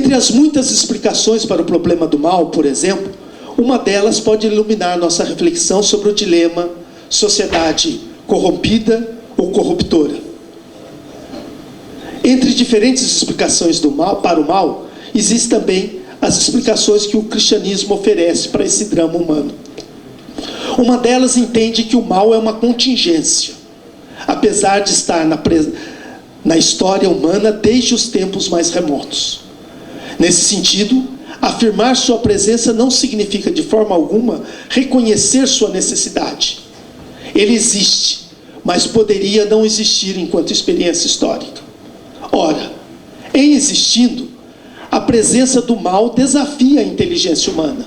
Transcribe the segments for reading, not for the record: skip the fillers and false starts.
Entre as muitas explicações para o problema do mal, por exemplo, uma delas pode iluminar nossa reflexão sobre o dilema sociedade corrompida ou corruptora. Entre diferentes explicações do mal, para o mal, existem também as explicações que o cristianismo oferece para esse drama humano. Uma delas entende que o mal é uma contingência, apesar de estar na história humana desde os tempos mais remotos. Nesse sentido, afirmar sua presença não significa de forma alguma reconhecer sua necessidade. Ele existe, mas poderia não existir enquanto experiência histórica. Ora, em existindo, a presença do mal desafia a inteligência humana,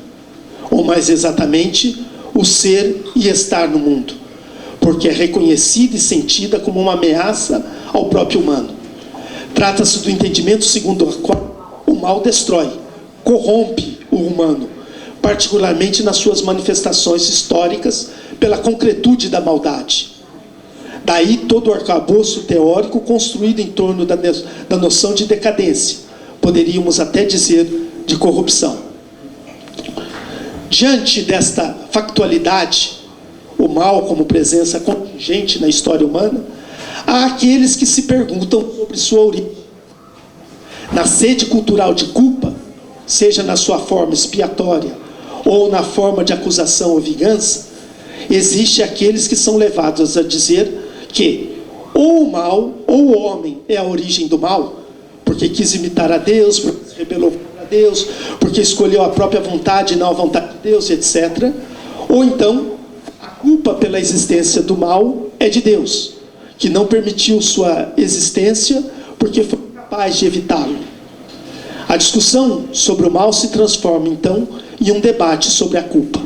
ou mais exatamente, o ser e estar no mundo, porque é reconhecida e sentida como uma ameaça ao próprio humano. Trata-se do entendimento segundo o qual o mal destrói, corrompe o humano, particularmente nas suas manifestações históricas, pela concretude da maldade. Daí todo o arcabouço teórico construído em torno da noção de decadência, poderíamos até dizer de corrupção. Diante desta factualidade, o mal como presença contingente na história humana, há aqueles que se perguntam sobre sua origem. Na sede cultural de culpa, seja na sua forma expiatória ou na forma de acusação ou vingança, existe aqueles que são levados a dizer que ou o mal ou o homem é a origem do mal, porque quis imitar a Deus, porque se rebelou contra Deus, porque escolheu a própria vontade e não a vontade de Deus, etc. Ou então, a culpa pela existência do mal é de Deus, que não permitiu sua existência porque foi incapaz de evitá-lo. A discussão sobre o mal se transforma, então, em um debate sobre a culpa.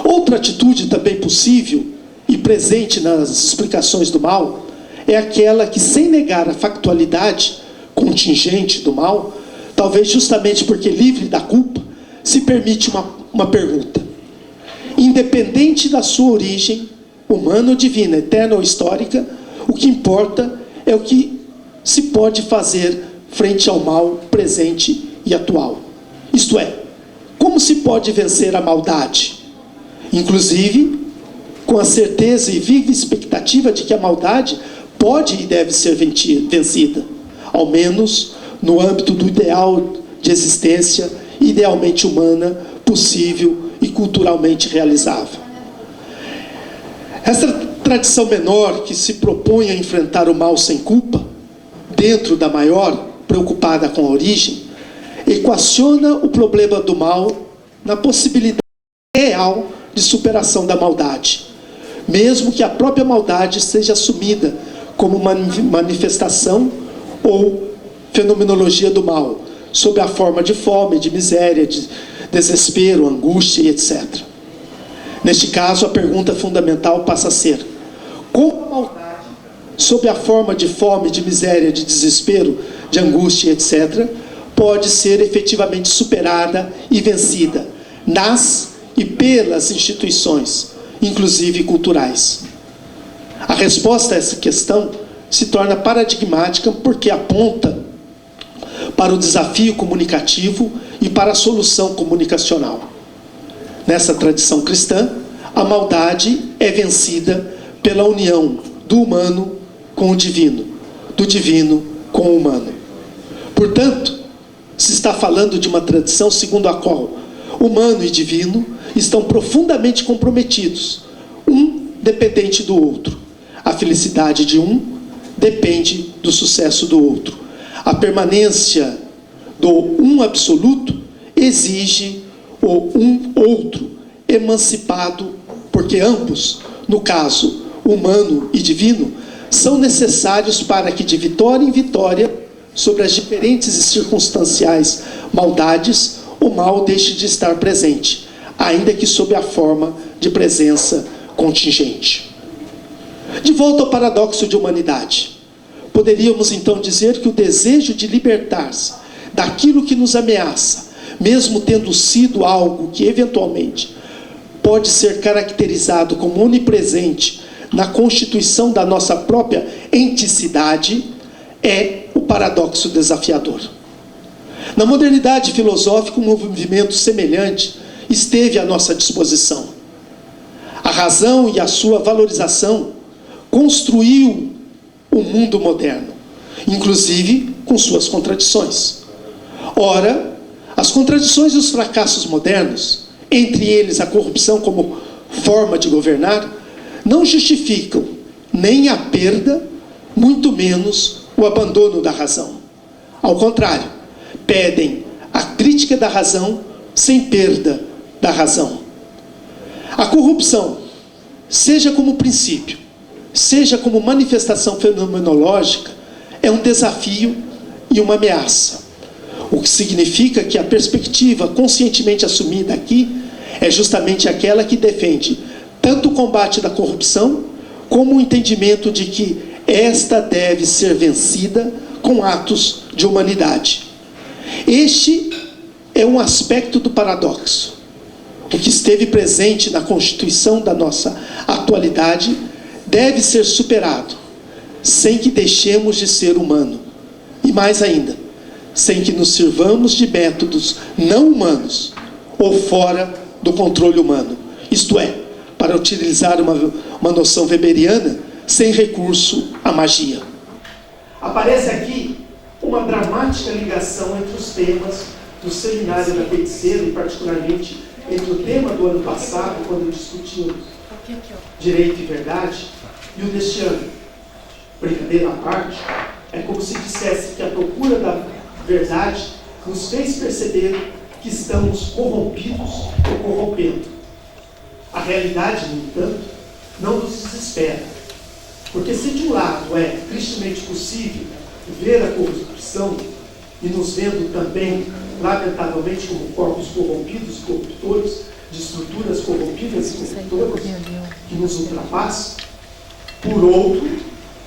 Outra atitude também possível e presente nas explicações do mal é aquela que, sem negar a factualidade contingente do mal, talvez justamente porque livre da culpa, se permite uma pergunta. Independente da sua origem, humana ou divina, eterna ou histórica, o que importa é o que se pode fazer frente ao mal presente e atual. Isto é, como se pode vencer a maldade? Inclusive, com a certeza e viva expectativa de que a maldade pode e deve ser vencida, ao menos no âmbito do ideal de existência idealmente humana, possível e culturalmente realizável. Essa tradição menor que se propõe a enfrentar o mal sem culpa, dentro da maior, preocupada com a origem, equaciona o problema do mal na possibilidade real de superação da maldade, mesmo que a própria maldade seja assumida como uma manifestação ou fenomenologia do mal, sob a forma de fome, de miséria, de desespero, angústia e etc. Neste caso, a pergunta fundamental passa a ser: como a maldade, sob a forma de fome, de miséria, de desespero, de angústia e etc., pode ser efetivamente superada e vencida nas e pelas instituições, inclusive culturais? A resposta a essa questão se torna paradigmática porque aponta para o desafio comunicativo e para a solução comunicacional. Nessa tradição cristã, a maldade é vencida pela união do humano com o divino, do divino com o humano. Portanto, se está falando de uma tradição segundo a qual humano e divino estão profundamente comprometidos, um dependente do outro. A felicidade de um depende do sucesso do outro. A permanência do um absoluto exige o um outro emancipado, porque ambos, no caso humano e divino, são necessários para que de vitória em vitória sobre as diferentes e circunstanciais maldades, o mal deixe de estar presente, ainda que sob a forma de presença contingente. De volta ao paradoxo de humanidade, poderíamos então dizer que o desejo de libertar-se daquilo que nos ameaça, mesmo tendo sido algo que eventualmente pode ser caracterizado como onipresente na constituição da nossa própria enticidade, é o paradoxo desafiador. Na modernidade filosófica, um movimento semelhante esteve à nossa disposição. A razão e a sua valorização construiu o mundo moderno, inclusive com suas contradições. Ora, as contradições e os fracassos modernos, entre eles a corrupção como forma de governar, não justificam nem a perda, muito menos o abandono da razão. Ao contrário, pedem a crítica da razão sem perda da razão. A corrupção, seja como princípio, seja como manifestação fenomenológica, é um desafio e uma ameaça. O que significa que a perspectiva conscientemente assumida aqui é justamente aquela que defende tanto o combate da corrupção, como o entendimento de que esta deve ser vencida com atos de humanidade. Este é um aspecto do paradoxo. O que esteve presente na constituição da nossa atualidade deve ser superado, sem que deixemos de ser humano. E mais ainda, sem que nos sirvamos de métodos não humanos ou fora do controle humano. Isto é, para utilizar uma noção weberiana, sem recurso à magia. Aparece aqui uma dramática ligação entre os temas do seminário da Feiticeira, e particularmente entre o tema do ano passado, quando discutimos direito e verdade, e o deste ano. Brincadeira à parte, é como se dissesse que a procura da verdade nos fez perceber que estamos corrompidos ou corrompendo. A realidade, no entanto, não nos desespera. Porque se de um lado é tristemente possível ver a corrupção e nos vendo também, lamentavelmente, como corpos corrompidos e corruptores, de estruturas corrompidas e corruptoras que nos ultrapassam, por outro,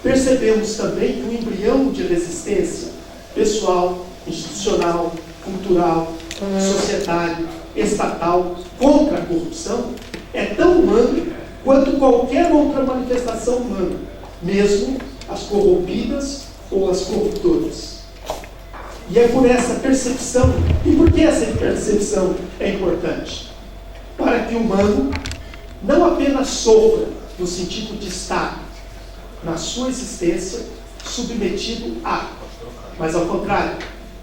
percebemos também que o embrião de resistência pessoal, institucional, cultural, societário, estatal contra a corrupção é tão humano quanto qualquer outra manifestação humana, mesmo as corrompidas ou as corruptoras. E é por essa percepção, e por que essa percepção é importante? Para que o humano não apenas sofra no sentido de estar na sua existência submetido a, mas ao contrário,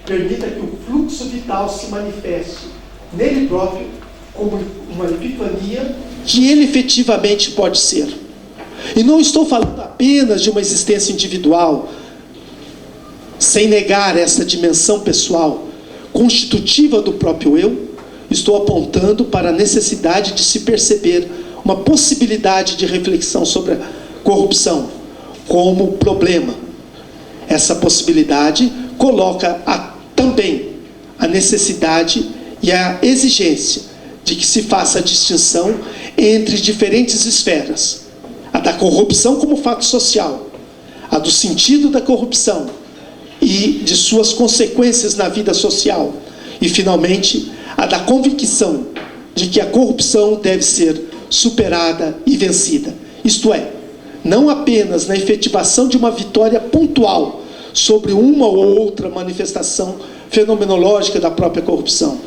permita que o fluxo vital se manifeste nele próprio como uma epifania que ele efetivamente pode ser. E não estou falando apenas de uma existência individual, sem negar essa dimensão pessoal, constitutiva do próprio eu. Estou apontando para a necessidade de se perceber uma possibilidade de reflexão sobre a corrupção como problema. Essa possibilidade coloca também a necessidade e a exigência de que se faça a distinção entre diferentes esferas. A da corrupção como fato social, a do sentido da corrupção e de suas consequências na vida social, e, finalmente, a da convicção de que a corrupção deve ser superada e vencida. Isto é, não apenas na efetivação de uma vitória pontual sobre uma ou outra manifestação fenomenológica da própria corrupção,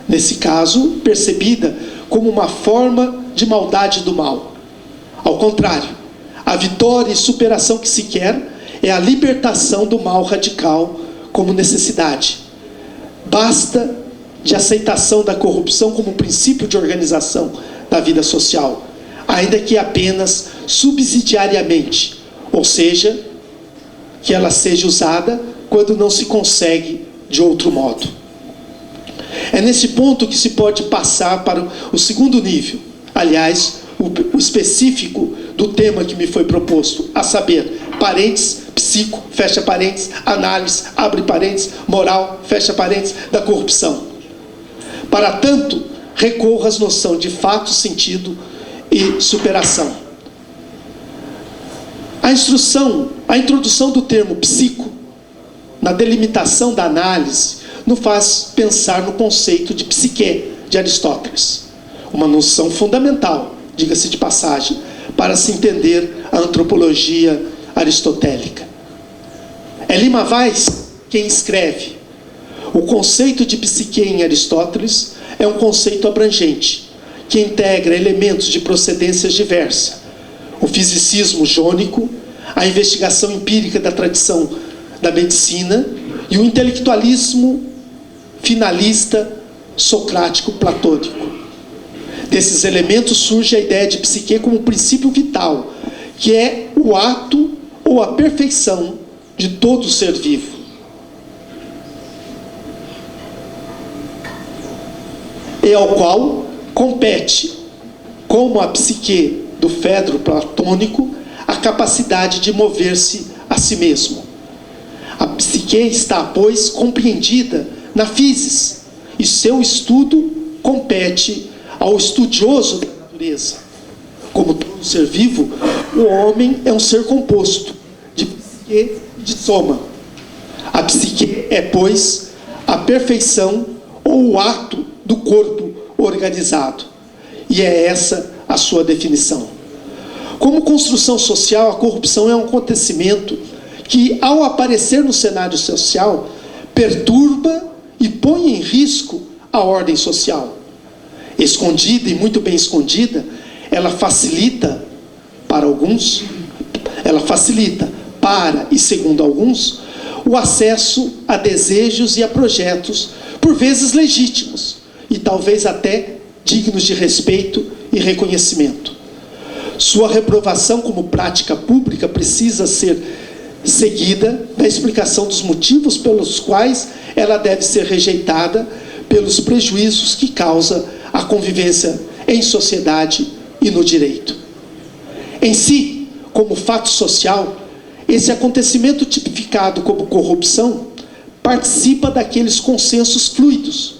nesse caso, percebida como uma forma de maldade do mal. Ao contrário, a vitória e superação que se quer é a libertação do mal radical como necessidade. Basta de aceitação da corrupção como princípio de organização da vida social, ainda que apenas subsidiariamente, ou seja, que ela seja usada quando não se consegue de outro modo. É nesse ponto que se pode passar para o segundo nível, aliás, o específico do tema que me foi proposto, a saber, parênteses, psico, fecha parênteses, análise, abre parênteses, moral, fecha parênteses, da corrupção. Para tanto, recorro às noções de fato, sentido e superação. A introdução do termo psico, na delimitação da análise, nos faz pensar no conceito de psique de Aristóteles, uma noção fundamental, diga-se de passagem, para se entender a antropologia aristotélica. É Lima Weiss quem escreve: O conceito de psique em Aristóteles é um conceito abrangente, que integra elementos de procedências diversas: o fisicismo jônico, a investigação empírica da tradição da medicina e o intelectualismo finalista socrático-platônico. Desses elementos surge a ideia de psique como um princípio vital, que é o ato ou a perfeição de todo ser vivo. E ao qual compete, como a psique do Fedro platônico, a capacidade de mover-se a si mesmo. A psique está, pois, compreendida na physis, e seu estudo compete ao estudioso da natureza. Como todo ser vivo, o homem é um ser composto de psique e de soma. A psique é, pois, a perfeição ou o ato do corpo organizado. E é essa a sua definição. Como construção social, a corrupção é um acontecimento que, ao aparecer no cenário social, perturba e põe em risco a ordem social. Escondida e muito bem escondida, ela facilita para alguns, e segundo alguns, o acesso a desejos e a projetos, por vezes legítimos, e talvez até dignos de respeito e reconhecimento. Sua reprovação como prática pública precisa ser seguida da explicação dos motivos pelos quais ela deve ser rejeitada, pelos prejuízos que causa a convivência em sociedade e no direito. Em si, como fato social, esse acontecimento tipificado como corrupção participa daqueles consensos fluidos,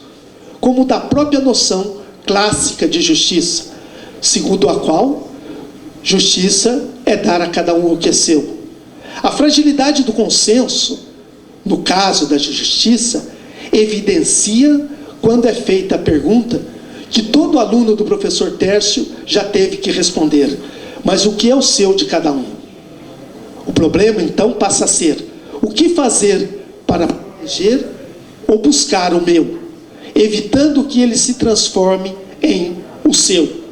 como da própria noção clássica de justiça, segundo a qual justiça é dar a cada um o que é seu. A fragilidade do consenso, no caso da justiça, evidencia quando é feita a pergunta que todo aluno do professor Tércio já teve que responder: mas o que é o seu de cada um? O problema, então, passa a ser: o que fazer para proteger ou buscar o meu, evitando que ele se transforme em o seu?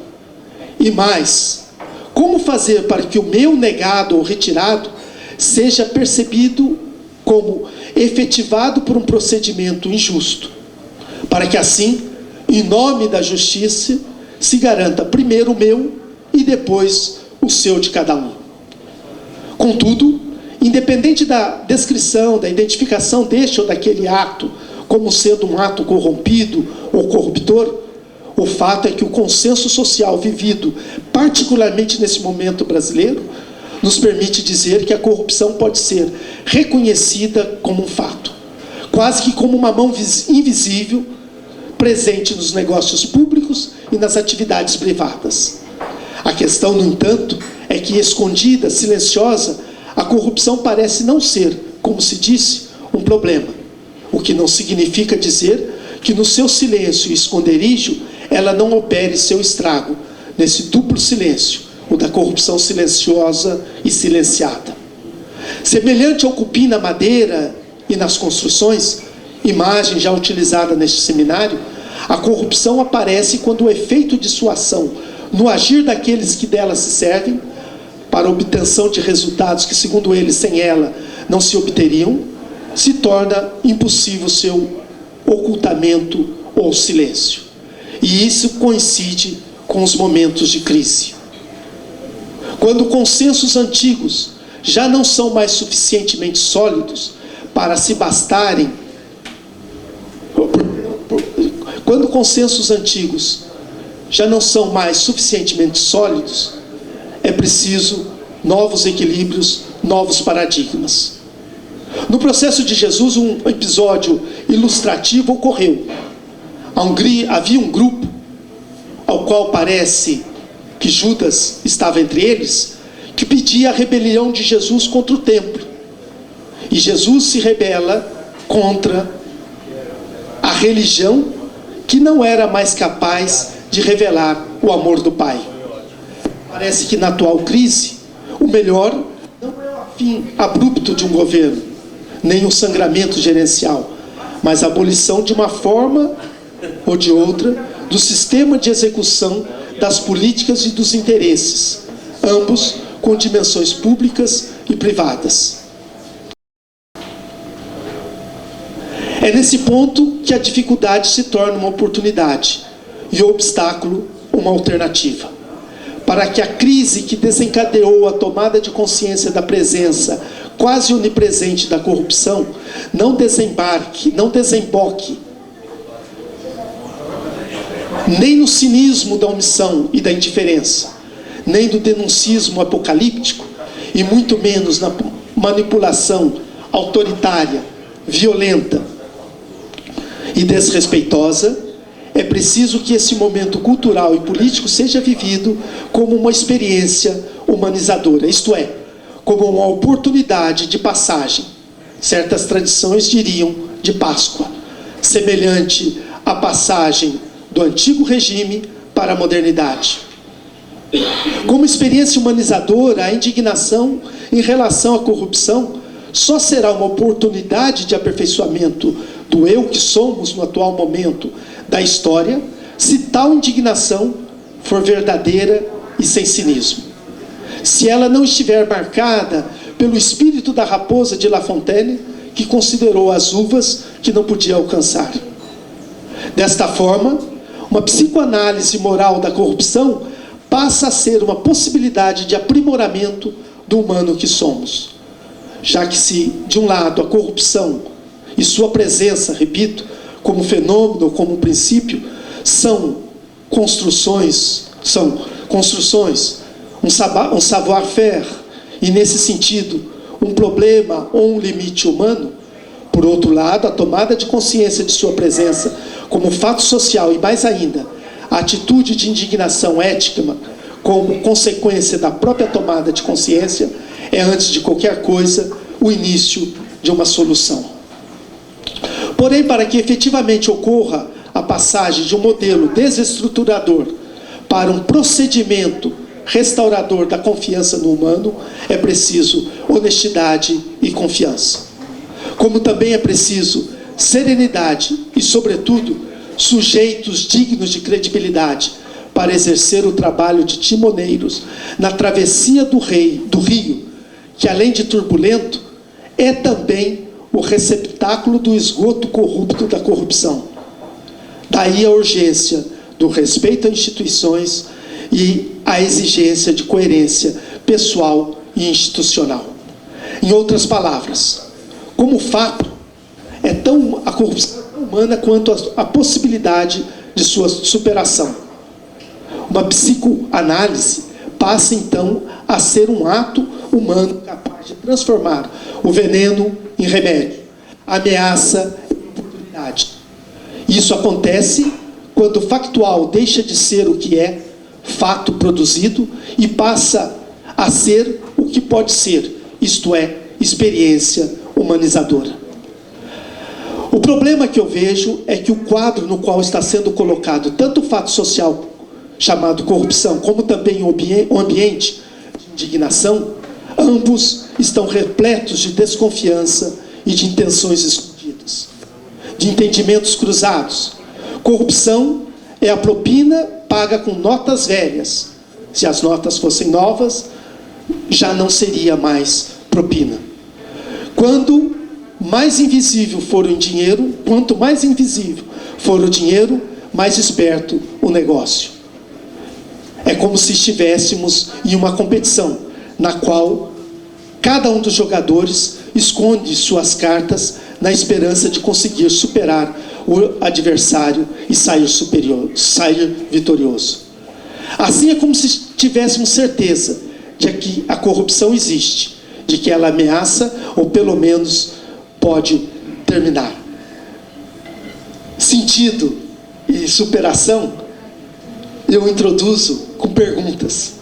E mais, como fazer para que o meu negado ou retirado seja percebido como efetivado por um procedimento injusto, para que assim, em nome da justiça, se garanta primeiro o meu e depois o seu de cada um? Contudo, independente da descrição, da identificação deste ou daquele ato como sendo um ato corrompido ou corruptor, o fato é que o consenso social vivido, particularmente nesse momento brasileiro, nos permite dizer que a corrupção pode ser reconhecida como um fato, quase que como uma mão invisível, presente nos negócios públicos e nas atividades privadas. A questão, no entanto, é que escondida, silenciosa, a corrupção parece não ser, como se disse, um problema, o que não significa dizer que no seu silêncio e esconderijo ela não opere seu estrago, nesse duplo silêncio, o da corrupção silenciosa e silenciada. Semelhante ao cupim na madeira e nas construções, imagem já utilizada neste seminário, a corrupção aparece quando o efeito de sua ação no agir daqueles que dela se servem, para a obtenção de resultados que, segundo eles, sem ela não se obteriam, se torna impossível seu ocultamento ou silêncio. E isso coincide com os momentos de crise. Quando consensos antigos já não são mais suficientemente sólidos para se bastarem, quando consensos antigos já não são mais suficientemente sólidos, é preciso novos equilíbrios, novos paradigmas. No processo de Jesus, um episódio ilustrativo ocorreu. Havia um grupo, ao qual parece que Judas estava entre eles, que pedia a rebelião de Jesus contra o templo. E Jesus se rebela contra a religião que não era mais capaz de revelar o amor do Pai. Parece que na atual crise, o melhor não é o fim abrupto de um governo, nem o sangramento gerencial, mas a abolição de uma forma ou de outra do sistema de execução das políticas e dos interesses, ambos com dimensões públicas e privadas. É nesse ponto que a dificuldade se torna uma oportunidade e o obstáculo uma alternativa. Para que a crise que desencadeou a tomada de consciência da presença quase onipresente da corrupção não desemboque nem no cinismo da omissão e da indiferença, nem do denuncismo apocalíptico, e muito menos na manipulação autoritária, violenta e desrespeitosa, é preciso que esse momento cultural e político seja vivido como uma experiência humanizadora, isto é, como uma oportunidade de passagem. Certas tradições diriam de Páscoa, semelhante à passagem do antigo regime para a modernidade. Como experiência humanizadora, a indignação em relação à corrupção só será uma oportunidade de aperfeiçoamento do eu que somos no atual momento da história, se tal indignação for verdadeira e sem cinismo. Se ela não estiver marcada pelo espírito da raposa de La Fontaine, que considerou as uvas que não podia alcançar. Desta forma, uma psicoanálise moral da corrupção passa a ser uma possibilidade de aprimoramento do humano que somos. Já que se, de um lado, a corrupção e sua presença, repito, como fenômeno, como princípio, são construções, um savoir-faire, e nesse sentido, um problema ou um limite humano, por outro lado, a tomada de consciência de sua presença como fato social e, mais ainda, a atitude de indignação ética como consequência da própria tomada de consciência é, antes de qualquer coisa, o início de uma solução. Porém, para que efetivamente ocorra a passagem de um modelo desestruturador para um procedimento restaurador da confiança no humano, é preciso honestidade e confiança. Como também é preciso serenidade e, sobretudo, sujeitos dignos de credibilidade para exercer o trabalho de timoneiros na travessia do rio, que, além de turbulento, é também o receptáculo do esgoto corrupto da corrupção. Daí a urgência do respeito a instituições e a exigência de coerência pessoal e institucional. Em outras palavras, como fato, a corrupção é tão humana quanto a possibilidade de sua superação. Uma psicoanálise passa, então, a ser um ato humano capaz de transformar o veneno em remédio, a ameaça em oportunidade. Isso acontece quando o factual deixa de ser o que é, fato produzido, e passa a ser o que pode ser, isto é, experiência humanizadora. O problema que eu vejo é que o quadro no qual está sendo colocado tanto o fato social chamado corrupção, como também o ambiente de indignação, ambos estão repletos de desconfiança e de intenções escondidas, de entendimentos cruzados. Corrupção é a propina paga com notas velhas. Se as notas fossem novas, já não seria mais propina. Quanto mais invisível for o dinheiro, mais esperto o negócio. É como se estivéssemos em uma competição, na qual cada um dos jogadores esconde suas cartas na esperança de conseguir superar o adversário e sair vitorioso. Assim é como se tivéssemos certeza de que a corrupção existe, de que ela ameaça, ou pelo menos pode terminar. Sentido e superação, eu introduzo com perguntas.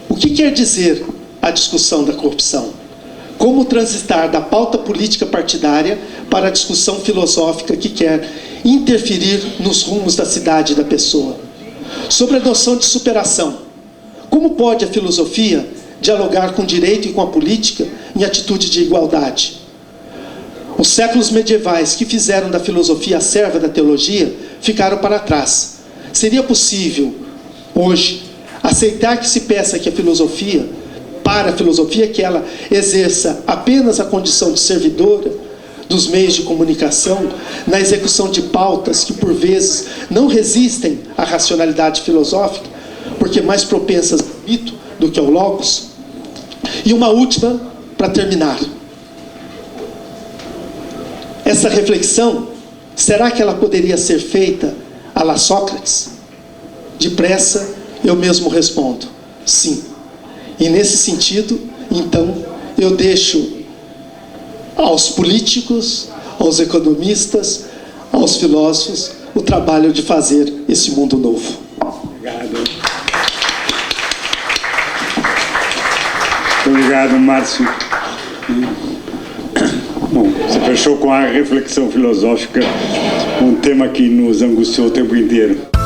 O que quer dizer a discussão da corrupção? Como transitar da pauta política partidária para a discussão filosófica que quer interferir nos rumos da cidade e da pessoa? Sobre a noção de superação, como pode a filosofia dialogar com o direito e com a política em atitude de igualdade? Os séculos medievais que fizeram da filosofia a serva da teologia ficaram para trás. Seria possível, hoje, aceitar que se peça que a filosofia, para a filosofia, que ela exerça apenas a condição de servidora dos meios de comunicação, na execução de pautas que, por vezes, não resistem à racionalidade filosófica, porque mais propensas ao mito do que ao logos? E uma última, para terminar. Essa reflexão, será que ela poderia ser feita à la Sócrates? Depressa, eu mesmo respondo, sim. E nesse sentido, então, eu deixo aos políticos, aos economistas, aos filósofos, o trabalho de fazer esse mundo novo. Obrigado. Muito obrigado, Márcio. Bom, você fechou com a reflexão filosófica, um tema que nos angustiou o tempo inteiro.